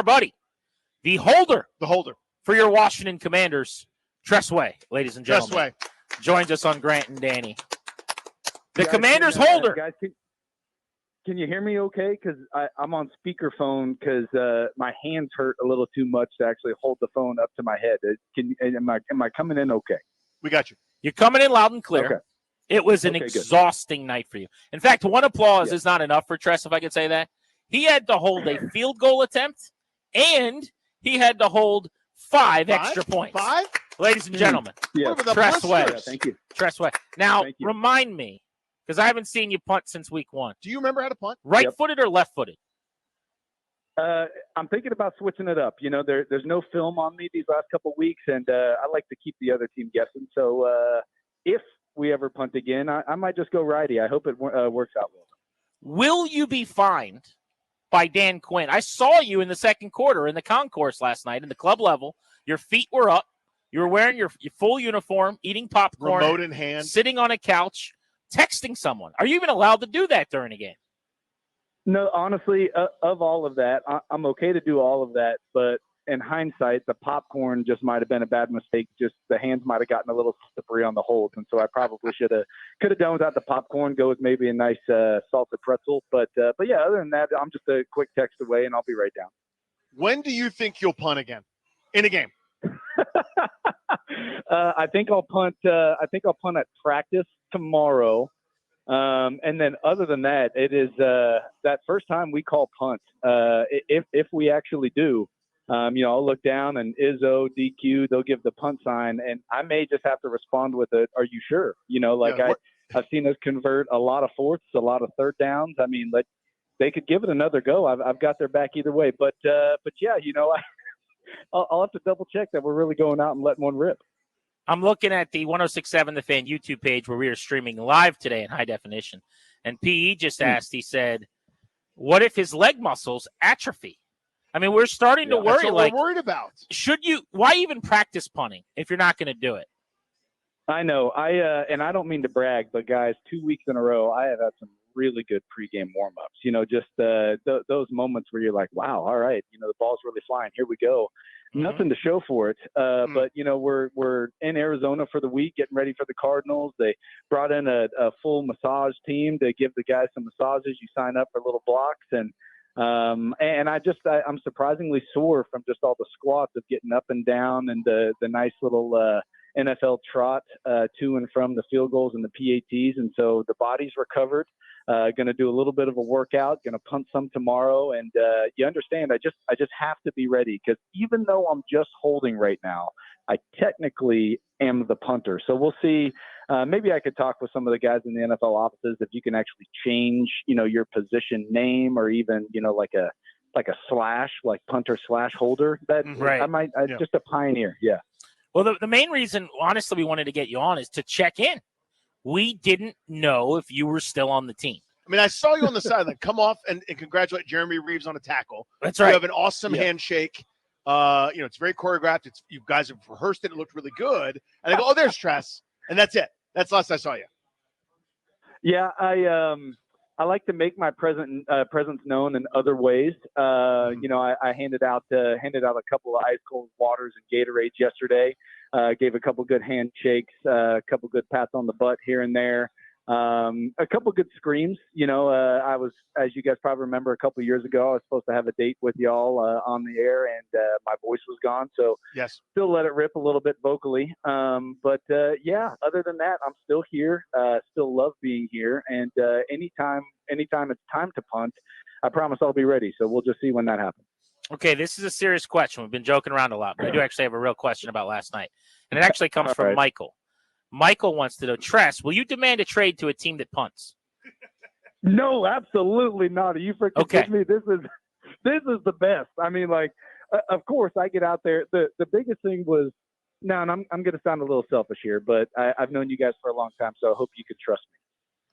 our buddy, the holder for your Washington Commanders, Tress Way, ladies and gentlemen. Tress Way joins us on Grant and Danny. The Commanders holder. Guys, can you hear me okay? Because I'm on speakerphone because my hands hurt a little too much to actually hold the phone up to my head. Am I coming in okay? We got you. You're coming in loud and clear. Okay. It was an exhausting night for you. In fact, one applause is not enough for Tress, if I could say that. He had to hold a field goal attempt, and he had to hold five extra points. Five? Ladies and gentlemen, Tress Way. Thank you. Tress Way. Now, remind me, because I haven't seen you punt since week 1. Do you remember how to punt? Right-footed or left-footed? I'm thinking about switching it up. You know, there's no film on me these last couple weeks, and I like to keep the other team guessing. So if we ever punt again, I might just go righty. I hope it works out well. Will you be fined by Dan Quinn? I saw you in the second quarter in the concourse last night in the club level. Your feet were up. You were wearing your full uniform, eating popcorn, remote in hand, sitting on a couch, texting someone. Are you even allowed to do that during a game? No, honestly, of all of that, I'm okay to do all of that. But in hindsight, the popcorn just might have been a bad mistake. Just the hands might have gotten a little slippery on the holds. And so I probably could have done without the popcorn, go with maybe a nice salted pretzel. But yeah, other than that, I'm just a quick text away and I'll be right down. When do you think you'll punt again in a game? I think I'll punt at practice tomorrow. And then other than that, it is that first time we call punt. If we actually do, I'll look down and Izzo, DQ, they'll give the punt sign, and I may just have to respond with it. Are you sure? I've seen us convert a lot of fourths, a lot of third downs. I mean, they could give it another go. I've got their back either way. But yeah, I'll have to double check that we're really going out and letting one rip. I'm looking at the 106.7 The Fan YouTube page where we are streaming live today in high definition. And PE just asked, he said, what if his leg muscles atrophy? I mean, we're starting to worry. That's what we're worried about. Why even practice punting if you're not going to do it? I know. And I don't mean to brag, but guys, 2 weeks in a row, I have had some really good pregame warm-ups. Just those moments where you're like, wow, all right, the ball's really flying. Here we go. Mm-hmm. Nothing to show for it. But, we're in Arizona for the week, getting ready for the Cardinals. They brought in a full massage team to give the guys some massages. You sign up for little blocks. And I'm surprisingly sore from just all the squats of getting up and down and the nice little NFL trot to and from the field goals and the PATs. And so the body's recovered. Going to do a little bit of a workout, going to punt some tomorrow. And you understand, I just have to be ready because even though I'm just holding right now, I technically am the punter. So we'll see. Maybe I could talk with some of the guys in the NFL offices if you can actually change, your position name or even, like a slash, like punter / holder. That right. Just a pioneer. Yeah. Well, the main reason, honestly, we wanted to get you on is to check in. We didn't know if you were still on the team. I mean, I saw you on the sideline. Come off and congratulate Jeremy Reeves on a tackle. That's right. You have an awesome handshake. It's very choreographed. You guys have rehearsed it. It looked really good. And I go, oh, there's Tress. And that's it. That's the last I saw you. Yeah, I like to make my presence known in other ways. I handed out a couple of ice cold waters and Gatorades yesterday. Gave a couple good handshakes, a couple good pats on the butt here and there, a couple good screams. I was, as you guys probably remember, a couple of years ago, I was supposed to have a date with y'all on the air, and my voice was gone. So yes, still let it rip a little bit vocally. But other than that, I'm still here. Still love being here. And anytime it's time to punt, I promise I'll be ready. So we'll just see when that happens. Okay, this is a serious question. We've been joking around a lot, but I do actually have a real question about last night. And it actually comes from Michael. Michael wants to know, Tress, will you demand a trade to a team that punts? No, absolutely not. Are you freaking kidding me? This is the best. I mean, of course, I get out there. The biggest thing was, now, and I'm going to sound a little selfish here, but I've known you guys for a long time, so I hope you can trust me.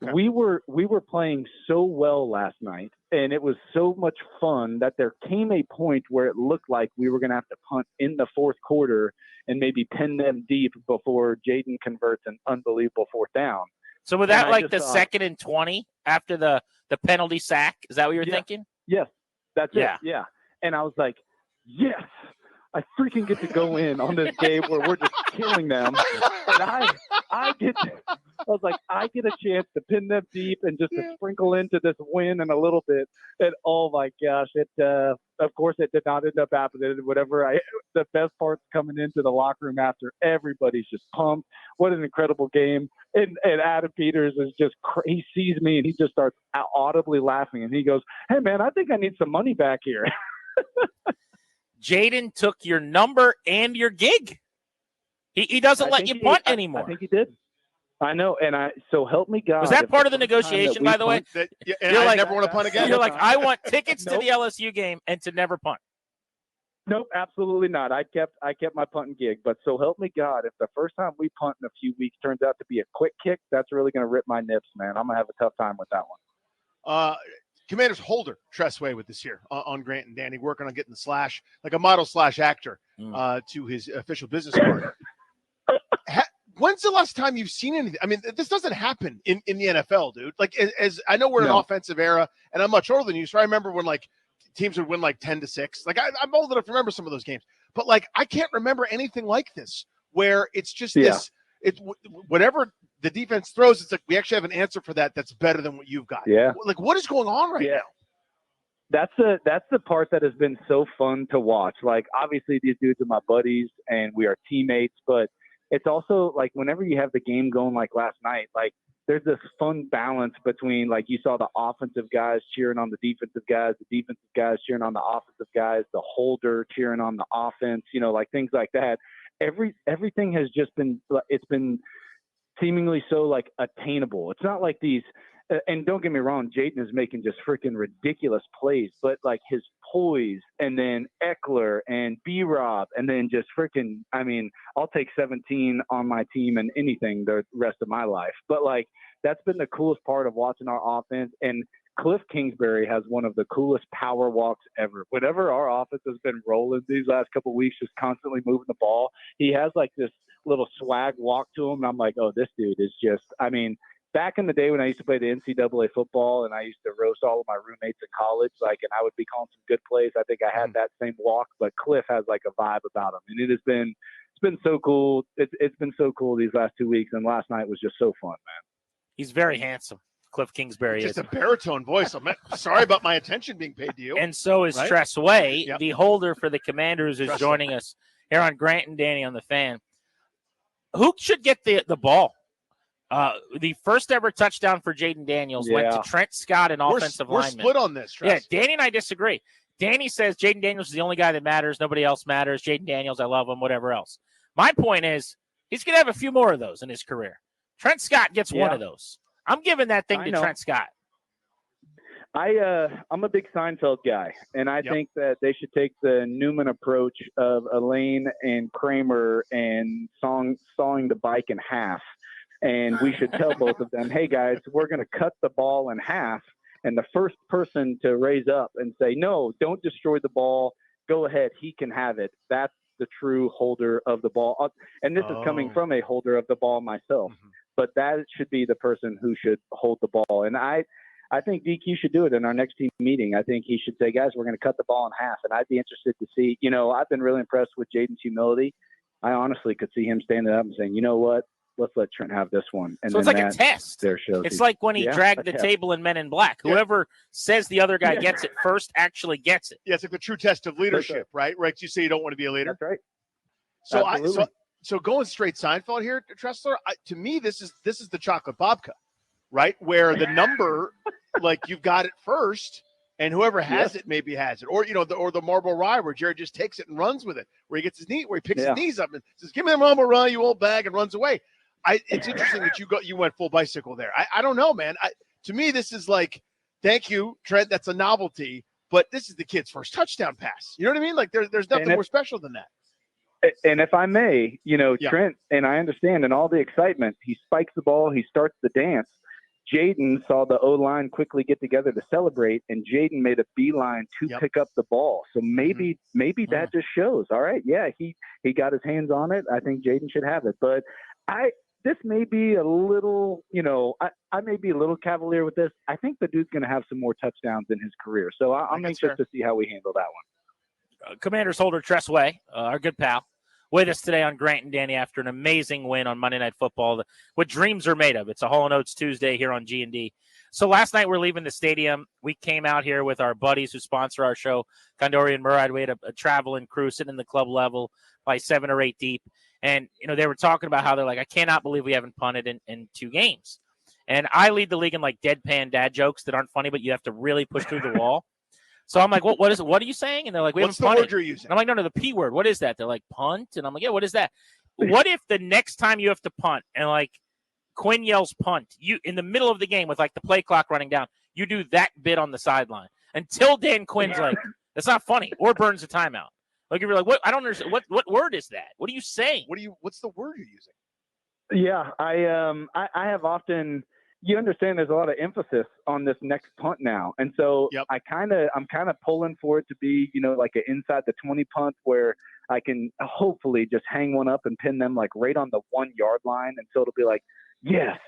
Okay. We were playing so well last night, and it was so much fun that there came a point where it looked like we were going to have to punt in the fourth quarter and maybe pin them deep before Jaden converts an unbelievable fourth down. So was that like the 2nd and 20 after the penalty sack? Is that what you're thinking? Yes, that's it. Yeah. And I was like, yes, I freaking get to go in on this game where we're just killing them. And I was like, I get a chance to pin them deep and just to sprinkle into this win and a little bit. And oh my gosh, of course it did not end up happening. The best part's coming into the locker room after everybody's just pumped. What an incredible game. And Adam Peters is he sees me and he just starts audibly laughing and he goes, "Hey man, I think I need some money back here." Jaden took your number and your gig. He doesn't let you punt anymore. I think he did. I know, and so help me God. Was that part of the negotiation, by the way? You're like, never want to punt again? You're like, I want tickets to the LSU game and to never punt. Nope, absolutely not. I kept my punting gig, but so help me God, if the first time we punt in a few weeks turns out to be a quick kick, that's really going to rip my nips, man. I'm going to have a tough time with that one. Commander's holder, Tress Way, with this here on Grant and Danny, working on getting the slash, like a model / actor, to his official business card. When's the last time you've seen anything? I mean, this doesn't happen in the NFL, dude. Like, as I know we're in an offensive era, and I'm much older than you, so I remember when, like, teams would win, like, 10-6. Like, I'm old enough to remember some of those games. But, like, I can't remember anything like this where it's just this – it's whatever the defense throws, it's like we actually have an answer for that that's better than what you've got. Yeah. Like, what is going on right now? That's the part that has been so fun to watch. Like, obviously, these dudes are my buddies, and we are teammates, but – it's also like whenever you have the game going like last night, like there's this fun balance between like you saw the offensive guys cheering on the defensive guys cheering on the offensive guys, the holder cheering on the offense, like things like that. Everything has just been, it's been seemingly so like attainable. It's not like these, and don't get me wrong, Jaden is making just freaking ridiculous plays, but like his poise and then Eckler and B-Rob and then just freaking, I mean, I'll take 17 on my team and anything the rest of my life. But like, that's been the coolest part of watching our offense. And Cliff Kingsbury has one of the coolest power walks ever. Whenever our offense has been rolling these last couple of weeks, just constantly moving the ball, he has like this little swag walk to him. And I'm like, oh, this dude is just, I mean, back in the day when I used to play the NCAA football and I used to roast all of my roommates in college, like, and I would be calling some good plays, I think I had that same walk, but Cliff has like a vibe about him. And it's been so cool. It's been so cool these last 2 weeks. And last night was just so fun, man. He's very handsome. Cliff Kingsbury is. Just a baritone voice. I'm sorry about my attention being paid to you. And so is Tress Way, the holder for the Commanders, is joining us here on Grant and Danny on the Fan. Who should get the ball? The first ever touchdown for Jaden Daniels went to Trent Scott, an offensive lineman. We're split on this, Tress. Yeah, Danny and I disagree. Danny says Jaden Daniels is the only guy that matters. Nobody else matters. Jaden Daniels, I love him, whatever else. My point is he's going to have a few more of those in his career. Trent Scott gets one of those. I'm giving that thing to Trent Scott. I'm a big Seinfeld guy, and I think that they should take the Newman approach of Elaine and Kramer and sawing the bike in half. And we should tell both of them, hey, guys, we're going to cut the ball in half. And the first person to raise up and say, no, don't destroy the ball. Go ahead. He can have it. That's the true holder of the ball. And this is coming from a holder of the ball myself. Mm-hmm. But that should be the person who should hold the ball. And I think DQ should do it in our next team meeting. I think he should say, guys, we're going to cut the ball in half. And I'd be interested to see, I've been really impressed with Jaden's humility. I honestly could see him standing up and saying, you know what? Let's let Trent have this one. And so it's like a test. It's like when he dragged the table in Men in Black. Whoever says the other guy gets it first actually gets it. Yeah, it's like the true test of leadership, right? Right? You say you don't want to be a leader. That's right. So going straight Seinfeld here, Tressler, to me, this is the chocolate babka, right? Where the number, like you've got it first, and whoever has it maybe has it, or the Marlboro Rye where Jerry just takes it and runs with it, where he gets his knee, where he picks his knees up and says, "Give me the Marlboro Rye, you old bag," and runs away. It's interesting that you went full bicycle there. I don't know, man. To me, this is like, thank you, Trent. That's a novelty, but this is the kid's first touchdown pass. You know what I mean? Like there's nothing more special than that. And if I may, Trent, and I understand, and all the excitement, he spikes the ball, he starts the dance. Jaden saw the O-line quickly get together to celebrate, and Jaden made a beeline to pick up the ball. So maybe that just shows. All right, he got his hands on it. I think Jaden should have it. But this may be a little, I may be a little cavalier with this. I think the dude's going to have some more touchdowns in his career. So I'm anxious to see how we handle that one. Commanders holder Tress Way, our good pal, with us today on Grant and Danny after an amazing win on Monday Night Football. What dreams are made of. It's a Hall & Oates Tuesday here on G&D. So last night we're leaving the stadium. We came out here with our buddies who sponsor our show, Condori and Murad. We had a traveling crew sitting in the club level, probably 7 or 8 deep. And, they were talking about how they're like, I cannot believe we haven't punted in 2 games. And I lead the league in like deadpan dad jokes that aren't funny, but you have to really push through the wall. So I'm like, what is it? What are you saying? And they're like, what's the punted. word you're using? And I'm like, no, the P word. What is that? They're like, punt. And I'm like, yeah, what is that? What if the next time you have to punt and like Quinn yells punt, you in the middle of the game with like the play clock running down, you do that bit on the sideline until Dan Quinn's like, that's not funny, or burns a timeout. Like you're like, what? I don't understand. What word is that? What are you saying? What's the word you're using? Yeah, I have often. You understand there's a lot of emphasis on this next punt now. And so I'm kind of pulling for it to be, like an inside the 20 punt where I can hopefully just hang one up and pin them like right on the 1 yard line. And so it'll be like, yes,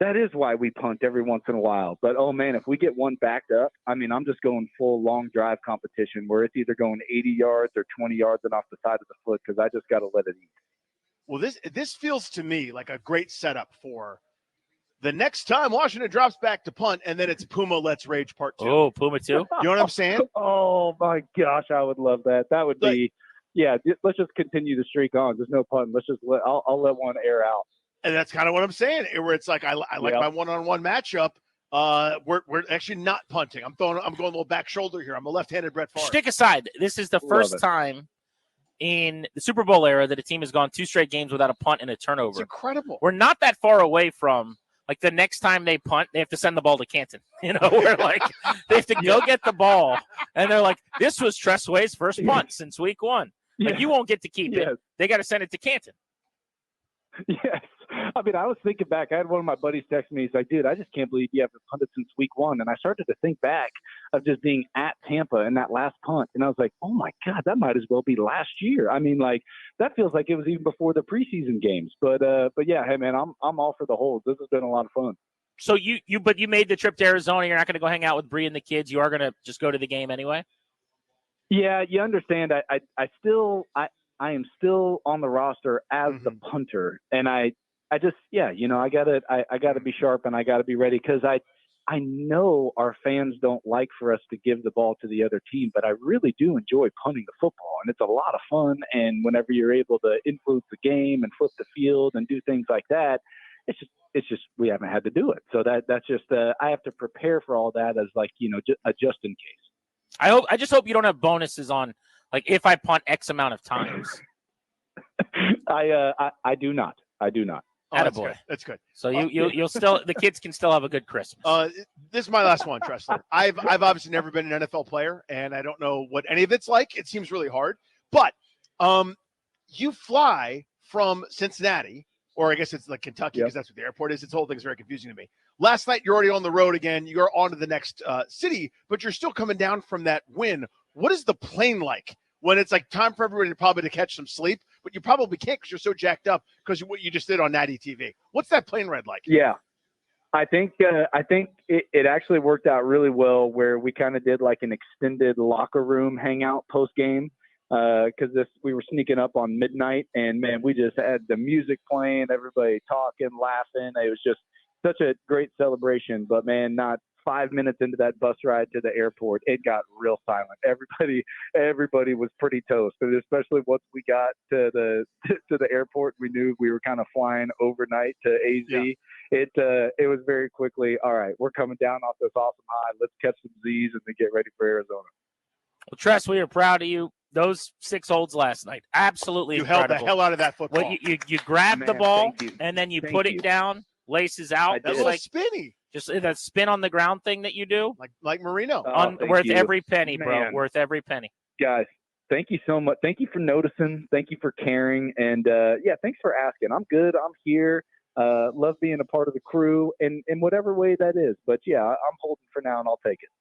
that is why we punt every once in a while. But, oh man, if we get one backed up, I mean, I'm just going full long drive competition where it's either going 80 yards or 20 yards and off the side of the foot because I just got to let it eat. Well, this feels to me like a great setup for the next time Washington drops back to punt, and then it's Puma Let's Rage Part 2. Oh, Puma 2? You know what I'm saying? Oh, my gosh, I would love that. That would be let's just continue the streak on. There's no punt. I'll let one air out. And that's kind of what I'm saying, where it's like I like my one-on-one matchup. We're actually not punting. I'm going a little back shoulder here. I'm a left-handed Brett Favre. Stick aside. This is the first time in the Super Bowl era that a team has gone 2 straight games without a punt and a turnover. It's incredible. We're not that far away from like the next time they punt, they have to send the ball to Canton. Where like they have to go get the ball, and they're like, "This was Tress Way's first punt since week 1. Like you won't get to keep it. They got to send it to Canton." Yes. I mean, I was thinking back. I had one of my buddies text me. He's like, dude, I just can't believe you haven't punted since week 1. And I started to think back of just being at Tampa in that last punt. And I was like, oh, my God, that might as well be last year. I mean, like, that feels like it was even before the preseason games. But yeah, hey, man, I'm all for the holds. This has been a lot of fun. So you made the trip to Arizona. You're not going to go hang out with Bree and the kids. You are going to just go to the game anyway? Yeah, you understand. I am still on the roster as the punter. And I just, I gotta be sharp and I gotta be ready because I know our fans don't like for us to give the ball to the other team, but I really do enjoy punting the football and it's a lot of fun. And whenever you're able to influence the game and flip the field and do things like that, it's just we haven't had to do it. So that's just I have to prepare for all that as like just in case. I just hope you don't have bonuses on like if I punt X amount of times. I do not. Oh, that's good. So you'll still the kids can still have a good Christmas. This is my last one, Tressler. I've obviously never been an NFL player, and I don't know what any of it's like. It seems really hard. But you fly from Cincinnati, or I guess it's like Kentucky because that's what the airport is. This whole thing's very confusing to me. Last night, you're already on the road again. You're on to the next city, but you're still coming down from that win. What is the plane like when it's like time for everybody probably to catch some sleep, but you probably can't because you're so jacked up because what you just did on Natty TV? What's that plane ride like? Yeah, I think it actually worked out really well where we kind of did like an extended locker room hangout post game because we were sneaking up on midnight and man, we just had the music playing, everybody talking, laughing. It was just such a great celebration, but man, not 5 minutes into that bus ride to the airport, it got real silent. Everybody was pretty toast, and especially once we got to the airport, we knew we were kind of flying overnight to AZ. Yeah. It was very quickly, all right, we're coming down off this awesome high. Let's catch some Z's and then get ready for Arizona. Well, Tress, we are proud of you. Those 6 holds last night, absolutely you incredible. Held the hell out of that football. Well, you grabbed the ball and then you put it down, laces out. That little spinny. Just that spin on the ground thing that you do. Like Marino. Worth every penny, bro. Worth every penny. Guys, thank you so much. Thank you for noticing. Thank you for caring. And, thanks for asking. I'm good. I'm here. Love being a part of the crew in whatever way that is. But, yeah, I'm holding for now, and I'll take it.